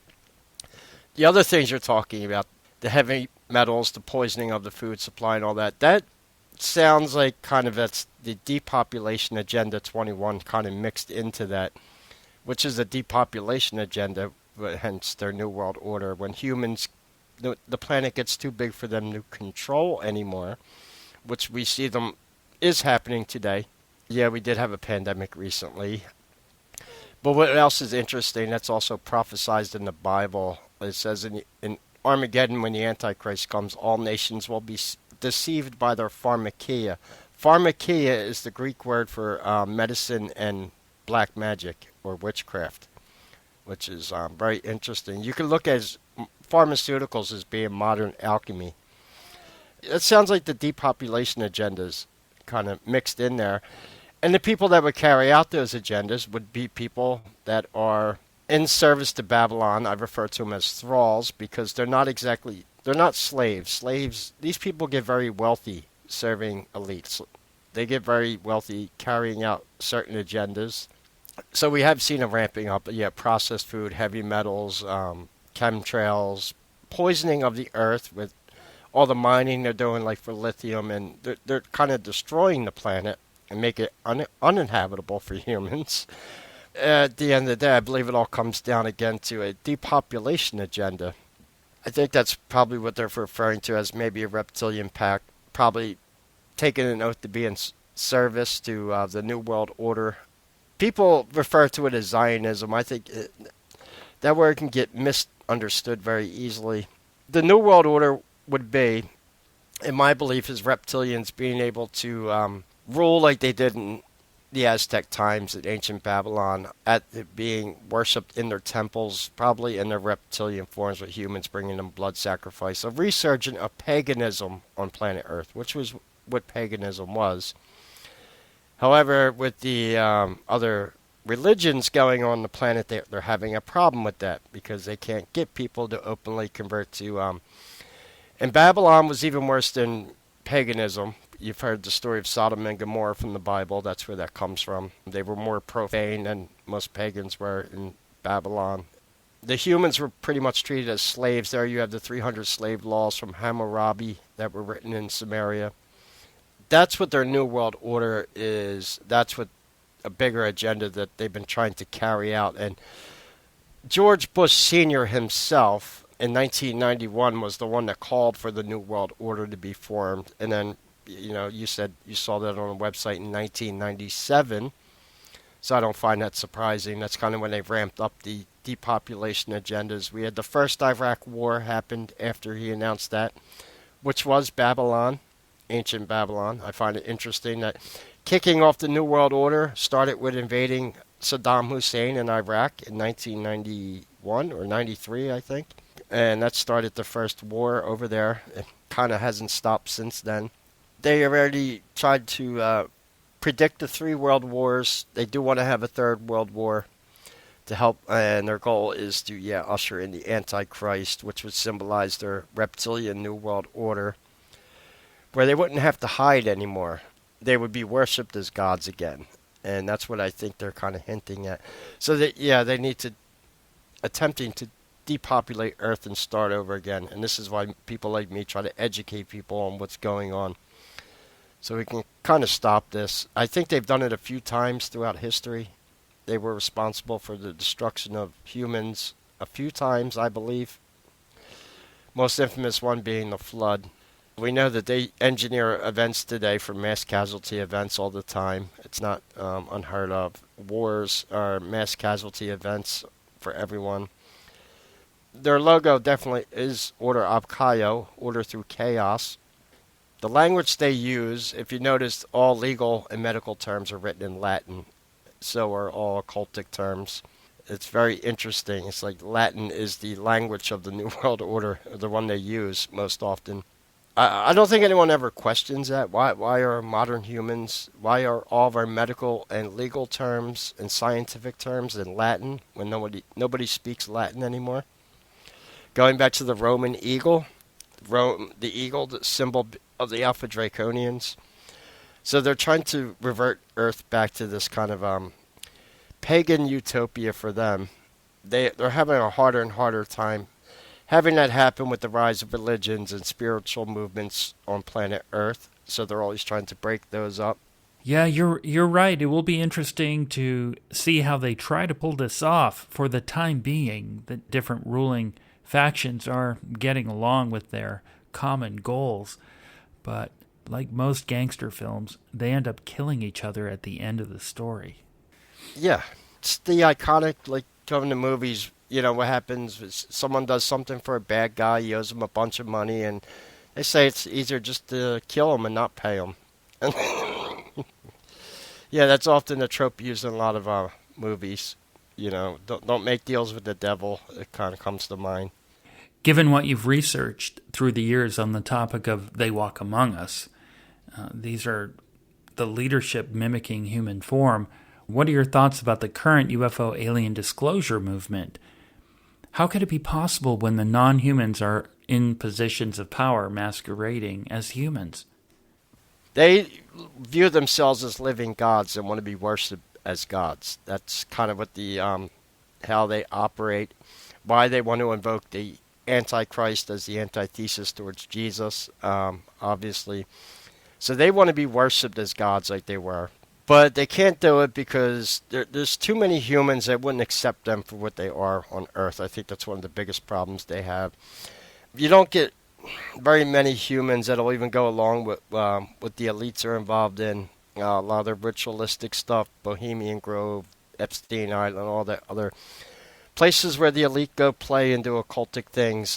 the other things you're talking about, the heavy metals, the poisoning of the food supply and all that, that sounds like kind of that's the depopulation agenda 21 kind of mixed into that, which is a depopulation agenda, hence their New World Order. When humans, the planet gets too big for them to control anymore, which we see them is happening today. Yeah, we did have a pandemic recently. But what else is interesting, that's also prophesied in the Bible. It says in Armageddon, when the Antichrist comes, all nations will be deceived by their pharmakeia. Pharmakeia is the Greek word for medicine and black magic or witchcraft, which is very interesting. You can look at pharmaceuticals as being modern alchemy. It sounds like the depopulation agendas kind of mixed in there. And the people that would carry out those agendas would be people that are in service to Babylon. I refer to them as thralls because they're not slaves. Slaves, these people get very wealthy serving elites. They get very wealthy carrying out certain agendas. So we have seen a ramping up, processed food, heavy metals, chemtrails, poisoning of the earth with all the mining they're doing, like for lithium, and they're kind of destroying the planet and make it uninhabitable for humans. At the end of the day, I believe it all comes down again to a depopulation agenda. I think that's probably what they're referring to as maybe a reptilian pact, probably taking an oath to be in service to the New World Order. People refer to it as Zionism. I think that word can get misunderstood very easily. The New World Order would be, in my belief, is reptilians being able to rule like they did in the Aztec times in ancient Babylon, at it being worshipped in their temples, probably in their reptilian forms with humans bringing them blood sacrifice. A resurgence of paganism on planet Earth, which was what paganism was. However, with the other religions going on the planet, they're having a problem with that because they can't get people to openly convert to. And Babylon was even worse than paganism. You've heard the story of Sodom and Gomorrah from the Bible. That's where that comes from. They were more profane than most pagans were in Babylon. The humans were pretty much treated as slaves. There you have the 300 slave laws from Hammurabi that were written in Samaria. That's what their New World Order is. That's what a bigger agenda that they've been trying to carry out. And George Bush Sr. himself in 1991 was the one that called for the New World Order to be formed. And then, you said you saw that on the website in 1997. So I don't find that surprising. That's kind of when they ramped up the depopulation agendas. We had the first Iraq war happened after he announced that, which was Babylon, ancient Babylon. I find it interesting that kicking off the New World Order started with invading Saddam Hussein in Iraq in 1991 or 93, I think. And that started the first war over there. It kind of hasn't stopped since then. They already tried to predict the 3 world wars. They do want to have a 3rd world war to help, and their goal is to usher in the Antichrist, which would symbolize their reptilian New World Order, where they wouldn't have to hide anymore. They would be worshipped as gods again, and that's what I think they're kind of hinting at. So that they need to attempting to depopulate Earth and start over again, and this is why people like me try to educate people on what's going on, so we can kind of stop this. I think they've done it a few times throughout history. They were responsible for the destruction of humans a few times, I believe. Most infamous one being the flood. We know that they engineer events today for mass casualty events all the time. It's not unheard of. Wars are mass casualty events for everyone. Their logo definitely is Order ab Chaos, order through chaos. The language they use, if you notice, all legal and medical terms are written in Latin. So are all occultic terms. It's very interesting. It's like Latin is the language of the New World Order, the one they use most often. I don't think anyone ever questions that. Why are modern humans, why are all of our medical and legal terms and scientific terms in Latin when nobody speaks Latin anymore? Going back to the Roman eagle, the eagle, the symbol of the Alpha Draconians. So they're trying to revert Earth back to this kind of pagan utopia for them. They're having a harder and harder time having that happen with the rise of religions and spiritual movements on planet Earth. So they're always trying to break those up. Yeah, you're right. It will be interesting to see how they try to pull this off. For the time being, the different ruling factions are getting along with their common goals. But like most gangster films, they end up killing each other at the end of the story. Yeah, it's the iconic, like, coming to movies, what happens is someone does something for a bad guy, he owes him a bunch of money, and they say it's easier just to kill him and not pay him. Yeah, that's often a trope used in a lot of movies. Don't make deals with the devil. It kind of comes to mind. Given what you've researched through the years on the topic of They Walk Among Us, these are the leadership mimicking human form. What are your thoughts about the current UFO alien disclosure movement? How could it be possible when the non-humans are in positions of power masquerading as humans? They view themselves as living gods and want to be worshipped as gods. That's kind of what how they operate, why they want to invoke the Antichrist as the antithesis towards Jesus, obviously. So they want to be worshipped as gods like they were. But they can't do it because there's too many humans that wouldn't accept them for what they are on Earth. I think that's one of the biggest problems they have. You don't get very many humans that'll even go along with what the elites are involved in. A lot of the ritualistic stuff, Bohemian Grove, Epstein Island, all that other places where the elite go play and do occultic things.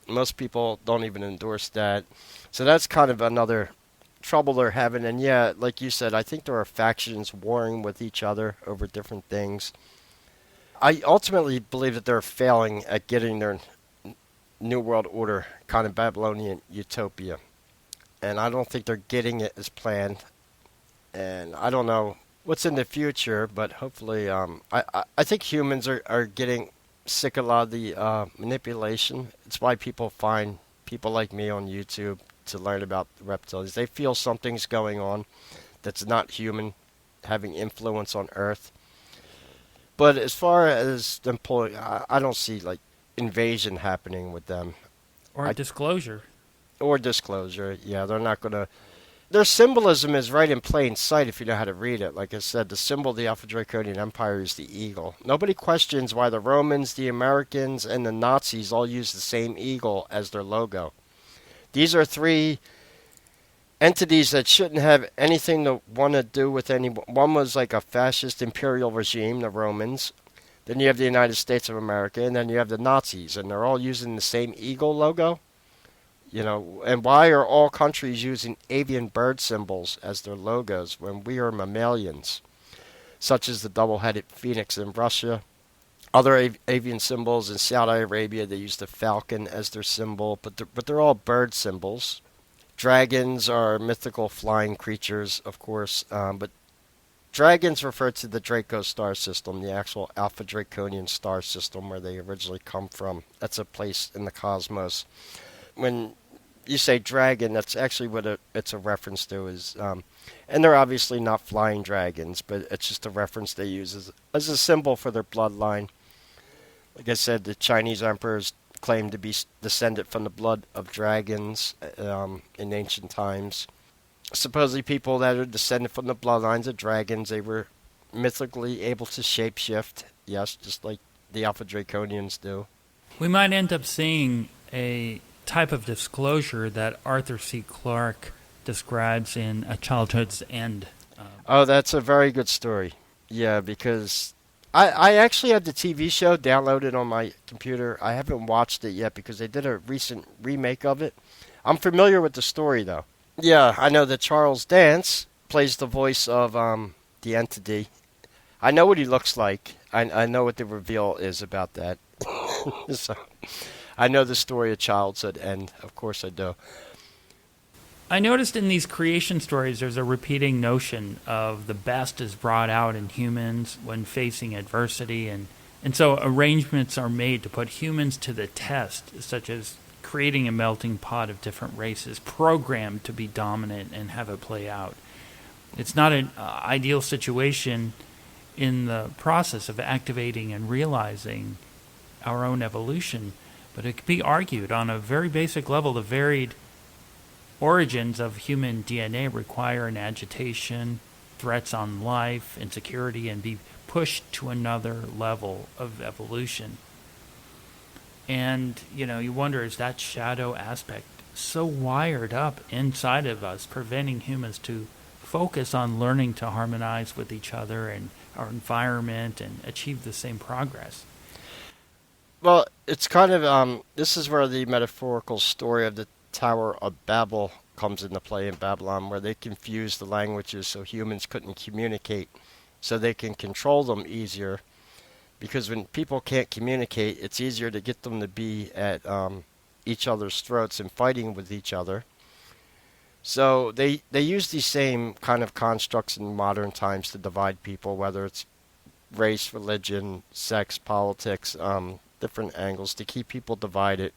Most people don't even endorse that. So that's kind of another trouble they're having. And yeah, like you said, I think there are factions warring with each other over different things. I ultimately believe that they're failing at getting their New World Order kind of Babylonian utopia. and I don't think they're getting it as planned. And I don't know what's in the future, but hopefully, I think humans are getting sick of a lot of the manipulation. It's why people find people like me on YouTube to learn about the reptiles. They feel something's going on that's not human, having influence on Earth. But as far as them pulling, I don't see like invasion happening with them. Or disclosure. Or disclosure. Yeah, they're not going to. Their symbolism is right in plain sight if you know how to read it. Like I said, the symbol of the Alpha Draconian Empire is the eagle. Nobody questions why the Romans, the Americans, and the Nazis all use the same eagle as their logo. These are three entities that shouldn't have anything to want to do with anyone. One was like a fascist imperial regime, the Romans. Then you have the United States of America, and then you have the Nazis, and they're all using the same eagle logo. You know, and why are all countries using avian bird symbols as their logos when we are mammalians, such as the double-headed phoenix in Russia? Other avian symbols in Saudi Arabia, they use the falcon as their symbol, but they're all bird symbols. Dragons are mythical flying creatures, of course, but dragons refer to the Draco star system, the actual Alpha Draconian star system where they originally come from. That's a place in the cosmos. When you say dragon, that's actually what it's a reference to. And they're obviously not flying dragons, but it's just a reference they use as a symbol for their bloodline. Like I said, the Chinese emperors claimed to be descended from the blood of dragons in ancient times. Supposedly people that are descended from the bloodlines of dragons, they were mythically able to shapeshift, yes, just like the Alpha Draconians do. We might end up seeing a type of disclosure that Arthur C. Clarke describes in A Childhood's End. Oh, that's a very good story. Yeah, because I actually have the TV show downloaded on my computer. I haven't watched it yet because they did a recent remake of it. I'm familiar with the story, though. Yeah, I know that Charles Dance plays the voice of the entity. I know what he looks like. I know what the reveal is about that. So I know the story of Childhood's End. Of course I do. I noticed in these creation stories there's a repeating notion of the best is brought out in humans when facing adversity, and so arrangements are made to put humans to the test, such as creating a melting pot of different races, programmed to be dominant and have it play out. It's not an ideal situation in the process of activating and realizing our own evolution, but it could be argued on a very basic level the varied origins of human DNA require an agitation, threats on life, insecurity, and be pushed to another level of evolution. And, you wonder, is that shadow aspect so wired up inside of us, preventing humans to focus on learning to harmonize with each other and our environment and achieve the same progress? Well, it's kind of, this is where the metaphorical story of the Tower of Babel comes into play in Babylon, where they confused the languages so humans couldn't communicate, so they can control them easier. Because when people can't communicate, it's easier to get them to be at each other's throats and fighting with each other. So they use these same kind of constructs in modern times to divide people, whether it's race, religion, sex, politics, different angles to keep people divided.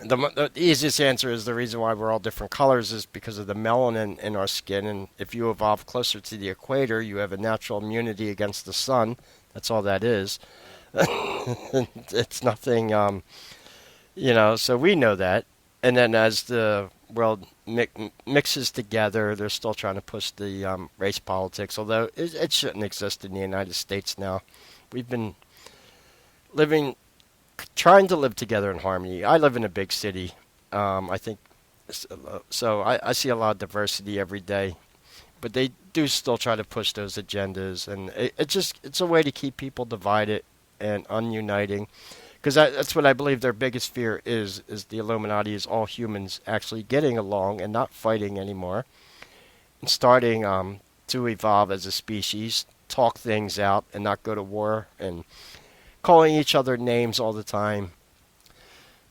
The easiest answer is the reason why we're all different colors is because of the melanin in our skin. And if you evolve closer to the equator, you have a natural immunity against the sun. That's all that is. It's nothing, so we know that. And then as the world mixes together, they're still trying to push the race politics, although it shouldn't exist in the United States now. We've been trying to live together in harmony. I live in a big city. I think so. I see a lot of diversity every day, but they do still try to push those agendas, and it's a way to keep people divided and ununiting. Because that's what I believe their biggest fear is the Illuminati is all humans actually getting along and not fighting anymore, and starting to evolve as a species, talk things out, and not go to war, and calling each other names all the time.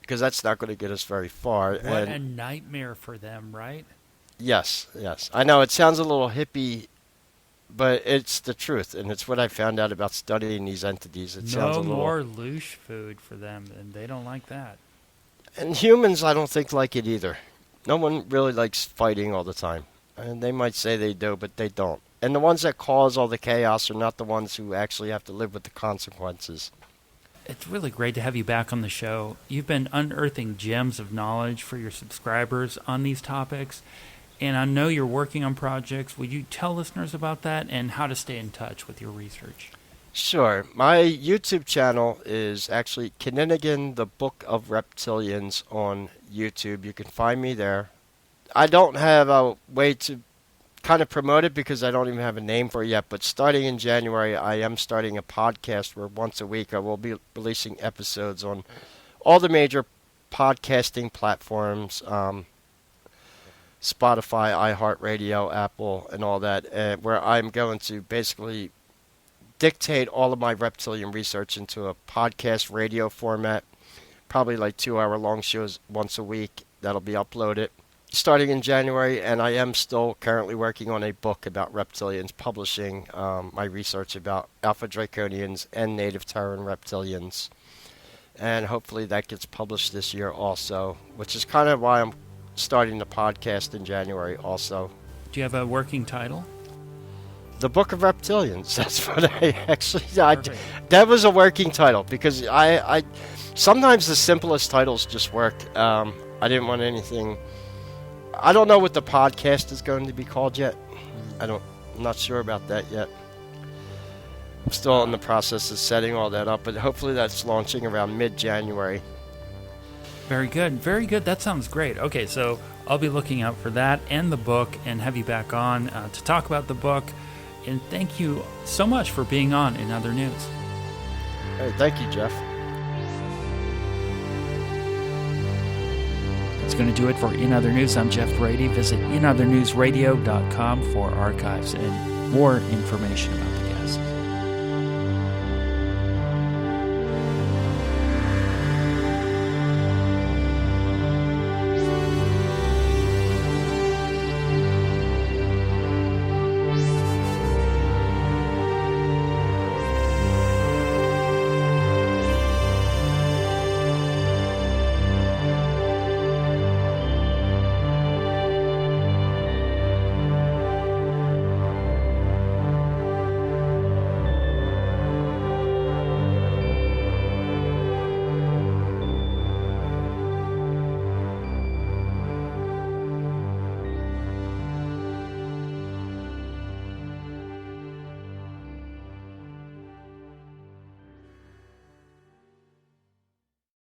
because that's not going to get us very far. What a nightmare for them, right? Yes. I know it sounds a little hippie, but it's the truth, and it's what I found out about studying these entities. It sounds a little... No more loosh food for them, and they don't like that. And humans, I don't think, like it either. No one really likes fighting all the time. And they might say they do, but they don't. And the ones that cause all the chaos are not the ones who actually have to live with the consequences. It's really great to have you back on the show. You've been unearthing gems of knowledge for your subscribers on these topics, and I know you're working on projects. Would you tell listeners about that and how to stay in touch with your research? Sure. My YouTube channel is actually Kninigan, the Book of Reptilians on YouTube. You can find me there. I don't have a way to kind of promote it because I don't even have a name for it yet, but starting in January, I am starting a podcast where once a week I will be releasing episodes on all the major podcasting platforms, Spotify, iHeartRadio, Apple, and all that, where I'm going to basically dictate all of my reptilian research into a podcast radio format, probably like 2-hour-long shows once a week that'll be uploaded starting in January. And I am still currently working on a book about reptilians, publishing my research about Alpha Draconians and Native Terran reptilians. And hopefully that gets published this year also, which is kind of why I'm starting the podcast in January also. Do you have a working title? The Book of Reptilians. That's what I actually... that was a working title because I sometimes the simplest titles just work. I didn't want anything... I don't know what the podcast is going to be called yet. I'm not sure about that yet. I'm still in the process of setting all that up, but hopefully that's launching around mid-January. Very good. Very good. That sounds great. Okay, so I'll be looking out for that and the book and have you back on to talk about the book. And thank you so much for being on In Other News. Hey, thank you, Jeff. That's going to do it for In Other News. I'm Jeff Brady. Visit inothernewsradio.com for archives and more information about the